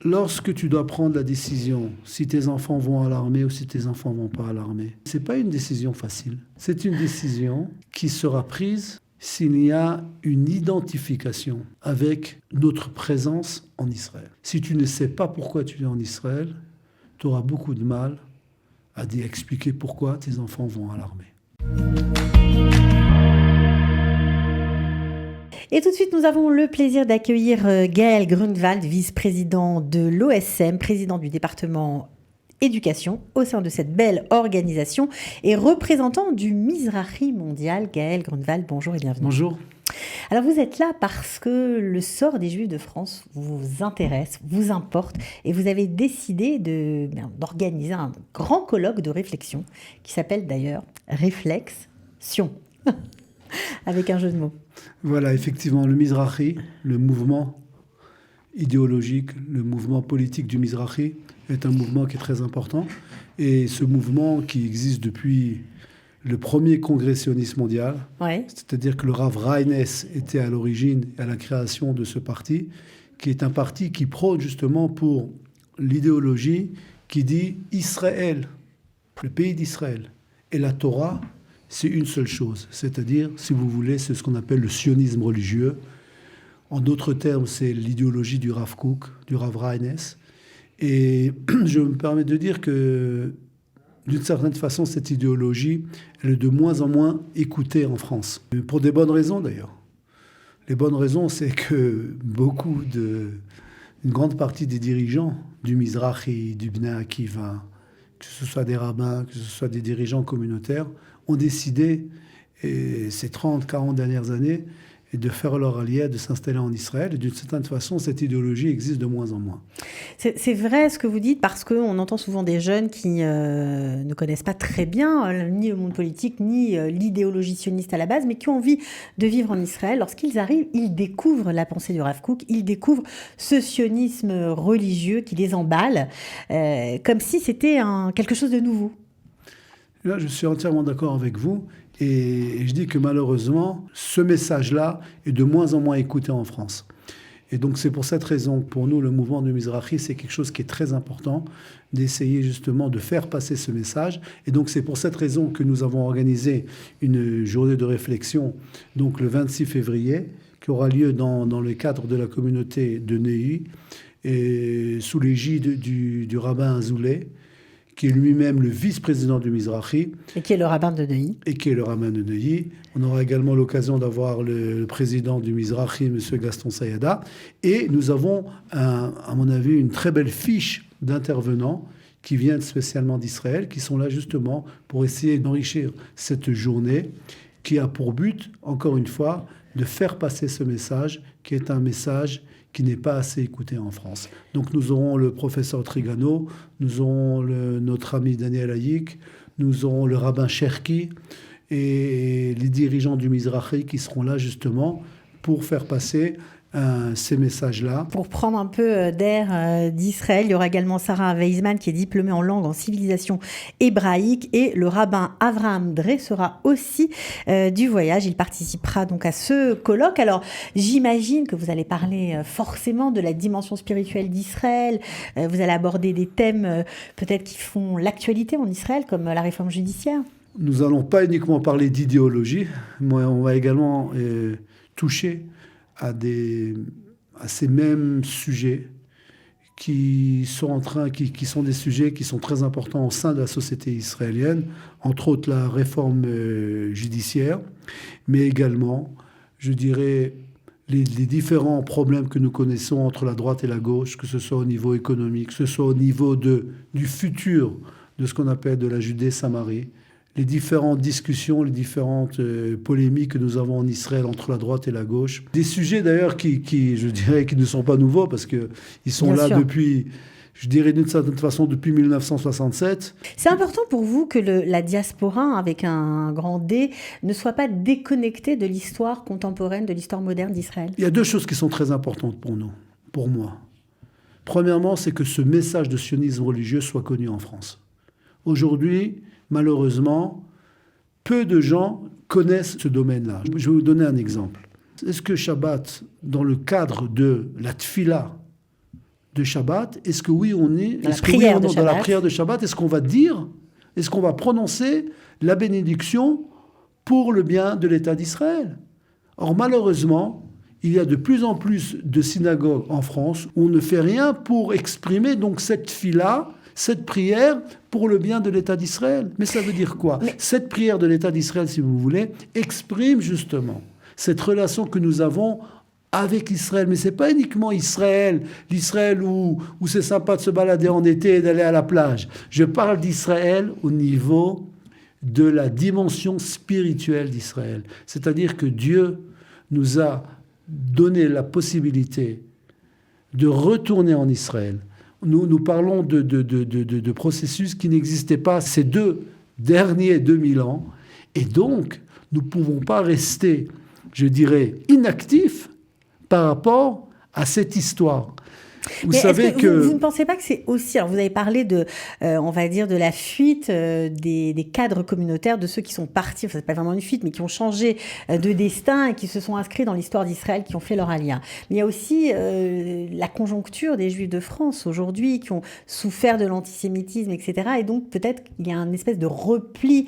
Lorsque tu dois prendre la décision si tes enfants vont à l'armée ou si tes enfants vont pas à l'armée, c'est pas une décision facile. C'est une décision qui sera prise s'il y a une identification avec notre présence en Israël. Si tu ne sais pas pourquoi tu es en Israël, tu auras beaucoup de mal à expliquer pourquoi tes enfants vont à l'armée. Et tout de suite, nous avons le plaisir d'accueillir Gaël Grunwald, vice-président de l'OSM, président du département éducation au sein de cette belle organisation et représentant du Mizrahi mondial. Gaël Grunwald, bonjour et bienvenue. Bonjour. Alors vous êtes là parce que le sort des Juifs de France vous intéresse, vous importe et vous avez décidé d'organiser un grand colloque de réflexion qui s'appelle d'ailleurs Réflexion, avec un jeu de mots. Voilà, effectivement, le Mizrahi, le mouvement idéologique, le mouvement politique du Mizrahi est un mouvement qui est très important. Et ce mouvement qui existe depuis le premier congrès sioniste mondial, Ouais. c'est-à-dire que le Rav Reines était à l'origine, à la création de ce parti, qui est un parti qui prône justement pour l'idéologie qui dit Israël, le pays d'Israël, et la Torah, c'est une seule chose. C'est-à-dire, si vous voulez, c'est ce qu'on appelle le sionisme religieux. En d'autres termes, c'est l'idéologie du Rav Kook, du Rav Reines. Et je me permets de dire que, d'une certaine façon, cette idéologie, elle est de moins en moins écoutée en France. Pour des bonnes raisons, d'ailleurs. Les bonnes raisons, c'est que une grande partie des dirigeants du Mizrahi, du Bnei Akiva, que ce soit des rabbins, que ce soit des dirigeants communautaires, ont décidé, ces 30, 40 dernières années, de faire leur allié, de s'installer en Israël. Et d'une certaine façon, cette idéologie existe de moins en moins. C'est vrai ce que vous dites, parce qu'on entend souvent des jeunes qui ne connaissent pas très bien ni le monde politique, ni l'idéologie sioniste à la base, mais qui ont envie de vivre en Israël. Lorsqu'ils arrivent, ils découvrent la pensée du Rav Kook, ils découvrent ce sionisme religieux qui les emballe, comme si c'était quelque chose de nouveau. Là, je suis entièrement d'accord avec vous. Et je dis que malheureusement, ce message-là est de moins en moins écouté en France. Et donc c'est pour cette raison que pour nous, le mouvement du Mizrahi, c'est quelque chose qui est très important, d'essayer justement de faire passer ce message. Et donc c'est pour cette raison que nous avons organisé une journée de réflexion, donc le 26 février, qui aura lieu dans le cadre de la communauté de Neuilly, et sous l'égide du rabbin Azoulay, qui est lui-même le vice-président du Mizrahi. Et qui est le rabbin de Neuilly. On aura également l'occasion d'avoir le président du Mizrahi, M. Gaston Sayada. Et nous avons, à mon avis, une très belle fiche d'intervenants qui viennent spécialement d'Israël, qui sont là justement pour essayer d'enrichir cette journée qui a pour but, encore une fois, de faire passer ce message, qui est un message qui n'est pas assez écouté en France. Donc nous aurons le professeur Trigano, nous aurons notre ami Daniel Hayik, nous aurons le rabbin Cherki et les dirigeants du Mizrahi qui seront là justement pour faire passer ces messages-là. Pour prendre un peu d'air d'Israël, il y aura également Sarah Weizmann qui est diplômée en langue en civilisation hébraïque et le rabbin Avraham Drey sera aussi du voyage. Il participera donc à ce colloque. Alors j'imagine que vous allez parler forcément de la dimension spirituelle d'Israël. Vous allez aborder des thèmes peut-être qui font l'actualité en Israël comme la réforme judiciaire. Nous n'allons pas uniquement parler d'idéologie, mais on va également toucher à ces mêmes sujets qui sont des sujets qui sont très importants au sein de la société israélienne, entre autres la réforme judiciaire, mais également, je dirais, les différents problèmes que nous connaissons entre la droite et la gauche, que ce soit au niveau économique, que ce soit au niveau du futur de ce qu'on appelle de la Judée-Samarie, les différentes discussions, les différentes polémiques que nous avons en Israël entre la droite et la gauche. Des sujets d'ailleurs qui je dirais, qui ne sont pas nouveaux parce qu'ils sont Bien là sûr. depuis, je dirais d'une certaine façon, depuis 1967. C'est important pour vous que la diaspora, avec un grand D, ne soit pas déconnectée de l'histoire contemporaine, de l'histoire moderne d'Israël. Il y a deux choses qui sont très importantes pour nous, pour moi. Premièrement, c'est que ce message de sionisme religieux soit connu en France. Aujourd'hui, malheureusement, peu de gens connaissent ce domaine-là. Je vais vous donner un exemple. Est-ce que Shabbat, dans le cadre de la tfila, de Shabbat? Est-ce que oui, on est... Dans la est-ce que prière oui, de dans la Shabbat. prière de Shabbat, est-ce qu'on va dire, est-ce qu'on va prononcer la bénédiction pour le bien de l'État d'Israël? Or, malheureusement, il y a de plus en plus de synagogues en France où on ne fait rien pour exprimer donc cette fila, cette prière pour le bien de l'État d'Israël. Mais ça veut dire quoi? Cette prière de l'État d'Israël, si vous voulez, exprime justement cette relation que nous avons avec Israël. Mais ce n'est pas uniquement Israël, l'Israël où c'est sympa de se balader en été et d'aller à la plage. Je parle d'Israël au niveau de la dimension spirituelle d'Israël. C'est-à-dire que Dieu nous a donné la possibilité de retourner en Israël. Nous parlons de processus qui n'existaient pas ces derniers 2000 ans. Et donc, nous ne pouvons pas rester, je dirais, inactifs par rapport à cette histoire. Vous savez que... Vous ne pensez pas que c'est aussi... Alors vous avez parlé de, on va dire, de la fuite des cadres communautaires, de ceux qui sont partis, enfin c'est pas vraiment une fuite, mais qui ont changé de destin et qui se sont inscrits dans l'histoire d'Israël, qui ont fait leur alia. Mais il y a aussi la conjoncture des Juifs de France aujourd'hui, qui ont souffert de l'antisémitisme, etc. Et donc peut-être qu'il y a une espèce de repli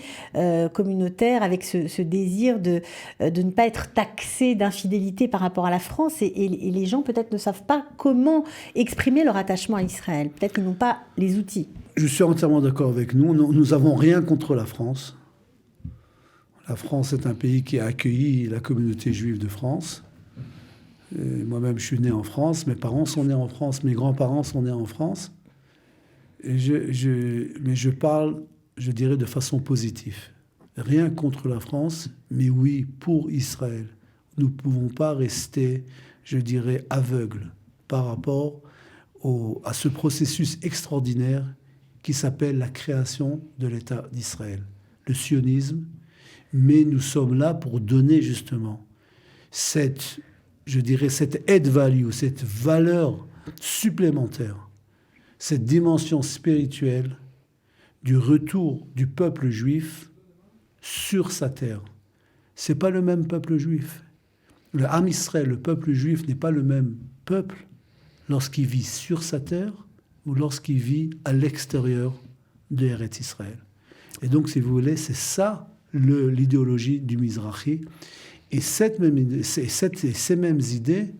communautaire avec ce désir de ne pas être taxé d'infidélité par rapport à la France. Et les gens peut-être ne savent pas comment exprimer leur attachement à Israël. Peut-être qu'ils n'ont pas les outils. Je suis entièrement d'accord avec nous. Nous n'avons rien contre la France. La France est un pays qui a accueilli la communauté juive de France. Moi-même, je suis né en France. Mes parents sont nés en France. Mes grands-parents sont nés en France. Mais je parle, je dirais, de façon positive. Rien contre la France, mais oui, pour Israël. Nous ne pouvons pas rester, je dirais, aveugles par rapport à ce processus extraordinaire qui s'appelle la création de l'État d'Israël, le sionisme. Mais nous sommes là pour donner justement cette add value, cette valeur supplémentaire, cette dimension spirituelle du retour du peuple juif sur sa terre. Ce n'est pas le même peuple juif. Le Am Israël, le peuple juif, n'est pas le même peuple lorsqu'il vit sur sa terre ou lorsqu'il vit à l'extérieur de Eretz Israël. Et donc, si vous voulez, c'est ça l'idéologie du Mizrahi. Et ces mêmes idées,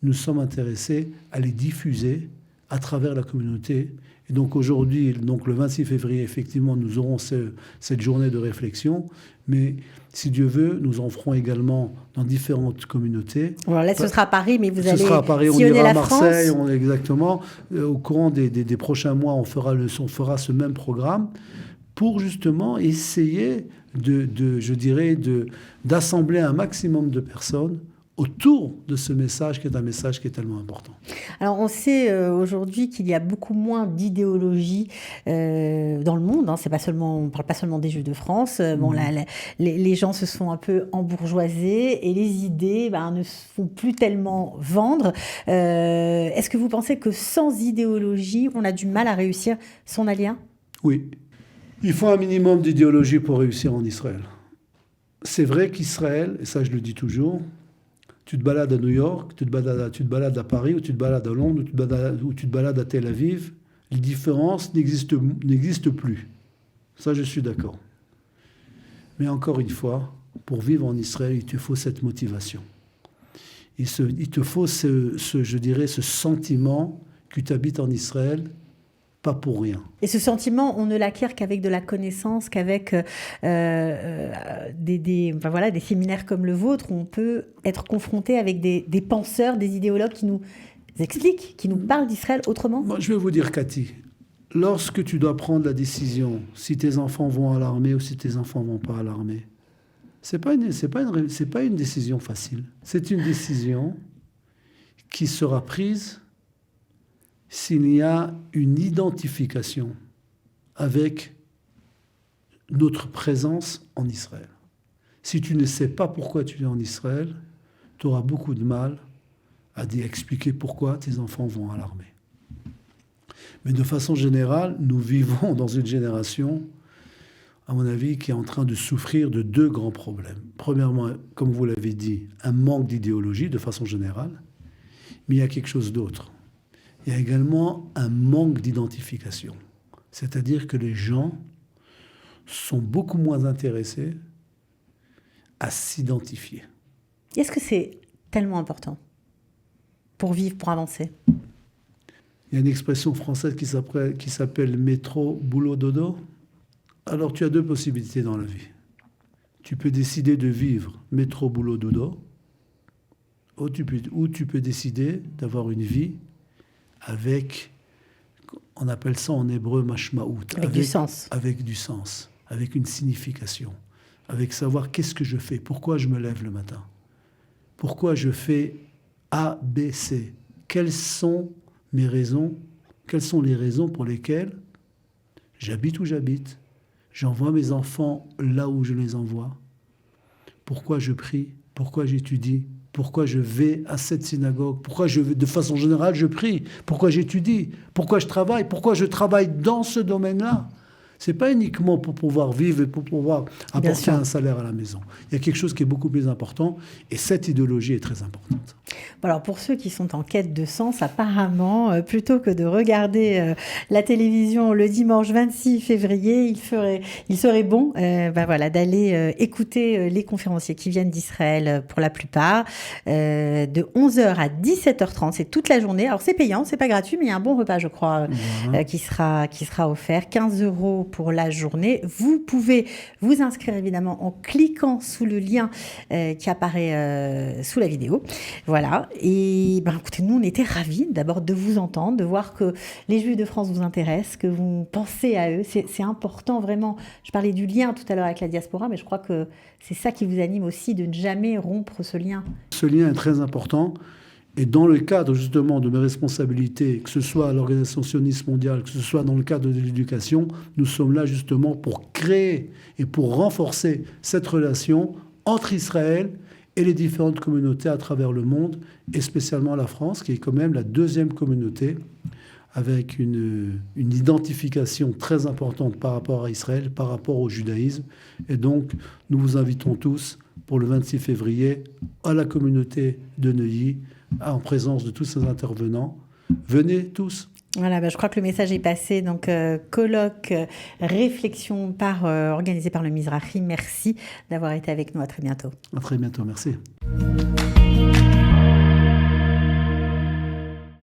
nous sommes intéressés à les diffuser à travers la communauté. Et donc aujourd'hui, donc le 26 février, effectivement, nous aurons cette journée de réflexion. Mais si Dieu veut, nous en ferons également dans différentes communautés. Alors là, ce sera à Paris, mais vous allez sera à Paris, on sillonner ira à la Marseille, France. Exactement. Au courant des prochains mois, on fera ce même programme pour justement essayer d'assembler un maximum de personnes autour de ce message qui est un message qui est tellement important. Alors on sait aujourd'hui qu'il y a beaucoup moins d'idéologie dans le monde. Hein. C'est pas seulement, on ne parle pas seulement des Juifs de France. Bon, les gens se sont un peu embourgeoisés et les idées ne se font plus tellement vendre. Est-ce que vous pensez que sans idéologie, on a du mal à réussir son alia? Oui. Il faut un minimum d'idéologie pour réussir en Israël. C'est vrai qu'Israël, et ça je le dis toujours, tu te balades à New York, tu te balades à Paris, ou tu te balades à Londres, ou tu te balades à Tel Aviv, les différences n'existent plus. Ça, je suis d'accord. Mais encore une fois, pour vivre en Israël, il te faut cette motivation. Il te faut ce sentiment que tu habites en Israël, pas pour rien. Et ce sentiment, on ne l'acquiert qu'avec de la connaissance, qu'avec des séminaires comme le vôtre, où on peut être confronté avec des penseurs, des idéologues qui nous expliquent, qui nous parlent d'Israël autrement. Moi, je vais vous dire, Cathy, lorsque tu dois prendre la décision si tes enfants vont à l'armée ou si tes enfants ne vont pas à l'armée, c'est pas une décision facile. C'est une décision qui sera prise s'il y a une identification avec notre présence en Israël. Si tu ne sais pas pourquoi tu es en Israël, tu auras beaucoup de mal à expliquer pourquoi tes enfants vont à l'armée. Mais de façon générale, nous vivons dans une génération, à mon avis, qui est en train de souffrir de deux grands problèmes. Premièrement, comme vous l'avez dit, un manque d'idéologie de façon générale, mais il y a quelque chose d'autre. Il y a également un manque d'identification. C'est-à-dire que les gens sont beaucoup moins intéressés à s'identifier. Est-ce que c'est tellement important pour vivre, pour avancer? Il y a une expression française qui s'appelle métro, boulot, dodo. Alors tu as deux possibilités dans la vie. Tu peux décider de vivre métro, boulot, dodo, ou tu peux décider d'avoir une vie avec, on appelle ça en hébreu mashmaout, Avec du sens. Avec du sens, avec une signification, avec savoir qu'est-ce que je fais, pourquoi je me lève le matin, pourquoi je fais A, B, C, quelles sont mes raisons, quelles sont les raisons pour lesquelles j'habite où j'habite, j'envoie mes enfants là où je les envoie, pourquoi je prie, pourquoi j'étudie, pourquoi je vais à cette synagogue, pourquoi de façon générale je prie, pourquoi j'étudie, pourquoi je travaille dans ce domaine-là. C'est pas uniquement pour pouvoir vivre et pour pouvoir apporter un salaire à la maison. Il y a quelque chose qui est beaucoup plus important et cette idéologie est très importante. Alors pour ceux qui sont en quête de sens, apparemment, plutôt que de regarder la télévision le dimanche 26 février, il serait bon d'aller écouter les conférenciers qui viennent d'Israël pour la plupart, de 11h à 17h30, c'est toute la journée. Alors c'est payant, c'est pas gratuit, mais il y a un bon repas, je crois, qui sera offert, 15 € pour la journée. Vous pouvez vous inscrire évidemment en cliquant sous le lien qui apparaît sous la vidéo. Voilà. Et écoutez, nous, on était ravis d'abord de vous entendre, de voir que les Juifs de France vous intéressent, que vous pensez à eux. C'est important, vraiment. Je parlais du lien tout à l'heure avec la diaspora, mais je crois que c'est ça qui vous anime aussi, de ne jamais rompre ce lien. Ce lien est très important. Et dans le cadre justement de mes responsabilités, que ce soit à l'Organisation sioniste mondiale, que ce soit dans le cadre de l'éducation, nous sommes là justement pour créer et pour renforcer cette relation entre Israël et les différentes communautés à travers le monde, et spécialement la France, qui est quand même la deuxième communauté, avec une identification très importante par rapport à Israël, par rapport au judaïsme. Et donc, nous vous invitons tous pour le 26 février à la communauté de Neuilly, en présence de tous ces intervenants. Venez tous. Voilà, je crois que le message est passé. Donc, colloque, réflexion organisée par le Mizrahi. Merci d'avoir été avec nous. À très bientôt. À très bientôt, merci.